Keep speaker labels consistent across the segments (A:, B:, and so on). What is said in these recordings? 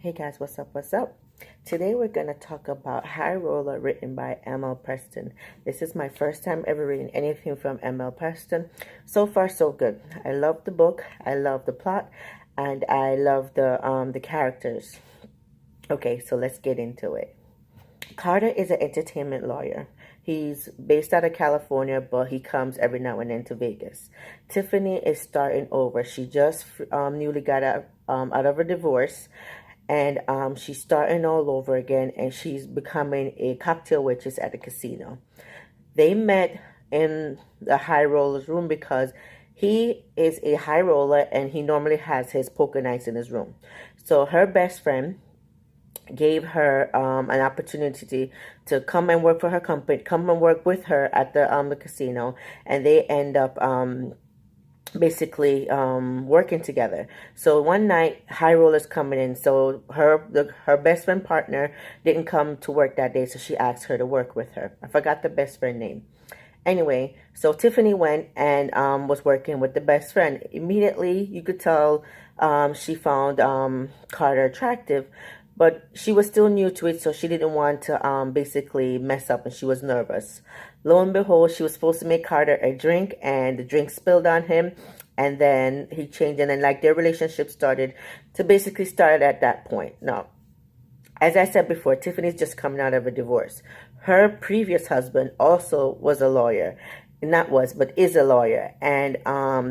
A: Hey guys, what's up? What's up? Today we're going to talk about High Roller written by ML Preston. This is my first time ever reading anything from ML Preston. So far so good. I love the book, I love the plot, and I love the characters. Okay, so let's get into it. Carter is an entertainment lawyer. He's based out of California, but he comes every now and then to Vegas. Tiffany is starting over. She just newly got out of a divorce, and she's starting all over again, and she's becoming a cocktail waitress at the casino. They met in the high roller's room because he is a high roller and he normally has his poker nights in his room. So her best friend gave her an opportunity to come and work for her company, come and work with her at the casino, and they end up basically working together. So one night, high roller's coming in. So her best friend partner didn't come to work that day, so she asked her to work with her. I forgot the best friend name. Anyway, so Tiffany went and was working with the best friend. Immediately, you could tell she found Carter attractive, but she was still new to it, so she didn't want to basically mess up, and she was nervous. Lo and behold, she was supposed to make Carter a drink, and the drink spilled on him, and then he changed, and then like their relationship started at that point. Now, as I said before, Tiffany's just coming out of a divorce. Her previous husband also was a lawyer. But is a lawyer. And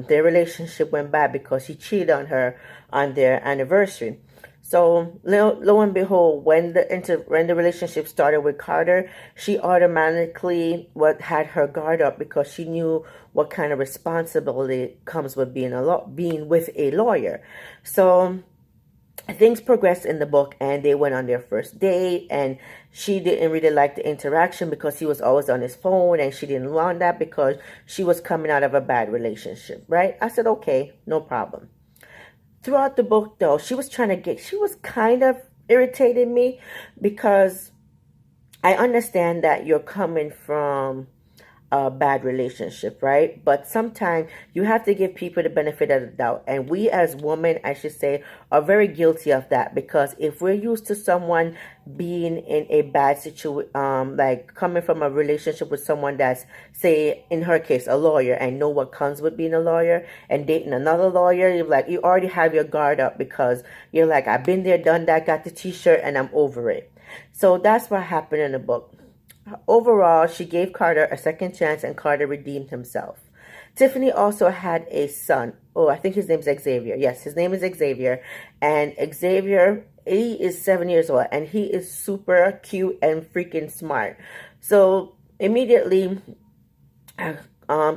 A: their relationship went bad because he cheated on her on their anniversary. So lo and behold, when the relationship started with Carter, she automatically had her guard up because she knew what kind of responsibility comes with being with a lawyer. So things progressed in the book, and they went on their first date, and she didn't really like the interaction because he was always on his phone, and she didn't want that because she was coming out of a bad relationship, right? I said, okay, no problem. Throughout the book, though, she was kind of irritating me because I understand that you're coming from a bad relationship, right? But sometimes you have to give people the benefit of the doubt. And we as women, I should say, are very guilty of that, because if we're used to someone being in a bad situation, like coming from a relationship with someone that's, say, in her case, a lawyer, and know what comes with being a lawyer, and dating another lawyer, you already have your guard up because you're like, I've been there, done that, got the t-shirt, and I'm over it. So that's what happened in the book. Overall, she gave Carter a second chance, and Carter redeemed himself. Tiffany also had a son. Oh, I think his name's Xavier. Yes, his name is Xavier. And Xavier, he is 7 years old, and he is super cute and freaking smart. So immediately,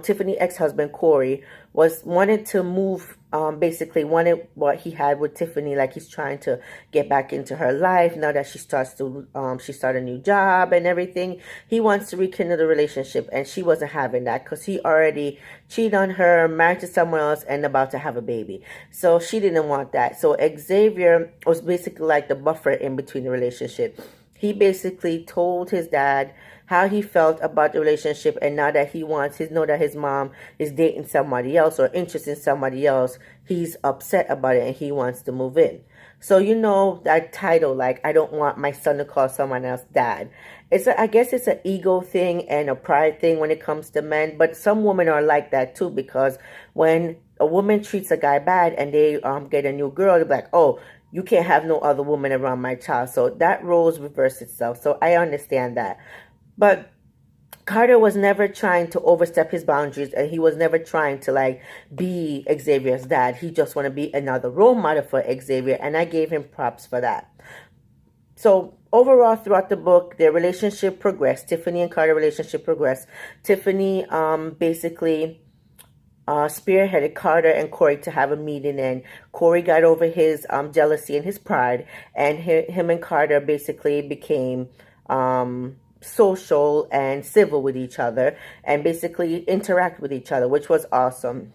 A: Tiffany's ex-husband Corey wanted to move, basically wanted what he had with Tiffany, like he's trying to get back into her life now that she started a new job and everything. He wants to rekindle the relationship, and she wasn't having that because he already cheated on her, married to someone else, and about to have a baby. So she didn't want that. So Xavier was basically like the buffer in between the relationship. He basically told his dad how he felt about the relationship, and now that know that his mom is dating somebody else or interested in somebody else, he's upset about it and he wants to move in. So you know that title, like, I don't want my son to call someone else dad. I guess it's an ego thing and a pride thing when it comes to men, but some women are like that too, because when a woman treats a guy bad and they get a new girl, they're like, oh, you can't have no other woman around my child. So that roles reverse itself. So I understand that. But Carter was never trying to overstep his boundaries, and he was never trying to like be Xavier's dad. He just want to be another role model for Xavier, and I gave him props for that. So overall, throughout the book, their relationship progressed. Tiffany and Carter relationship progressed. Tiffany basically spearheaded Carter and Corey to have a meeting, and Corey got over his jealousy and his pride, and him and Carter basically became social and civil with each other, and basically interact with each other, which was awesome.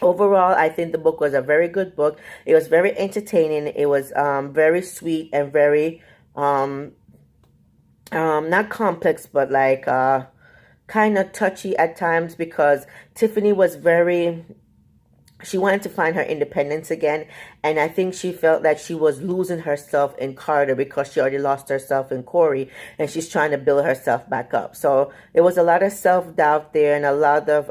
A: Overall, I think the book was a very good book. It was very entertaining. It was very sweet and very not complex, but like kind of touchy at times, because Tiffany was very she wanted to find her independence again, and I think she felt like she was losing herself in Carter because she already lost herself in Corey, and she's trying to build herself back up. So there was a lot of self-doubt there, and a lot of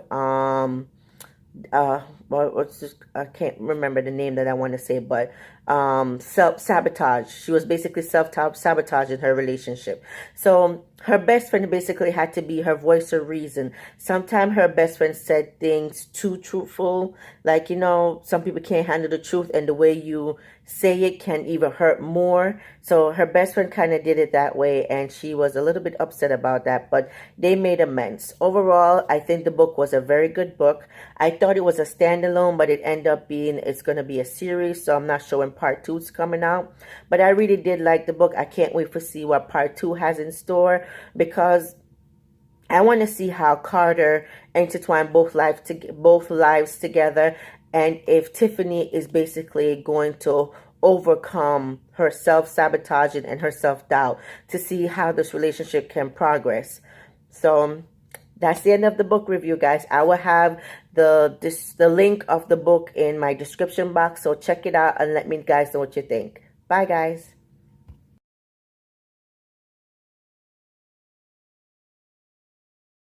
A: what's this? I can't remember the name that I want to say, but self-sabotage. She was basically self-sabotaging her relationship. So her best friend basically had to be her voice of reason. Sometimes her best friend said things too truthful, like, you know, some people can't handle the truth, and the way you say it can even hurt more. So her best friend kind of did it that way, and she was a little bit upset about that, but they made amends. Overall, I think the book was a very good book. I thought it was a standalone, but it ended up being, it's going to be a series, so I'm not sure when part 2 is coming out. But I really did like the book. I can't wait to see what part 2 has in store, because I want to see how Carter intertwined both lives together, and if Tiffany is basically going to overcome her self-sabotaging and her self-doubt to see how this relationship can progress. So that's the end of the book review, guys. I will have the link of the book in my description box, so check it out and let me guys know what you think. Bye, guys.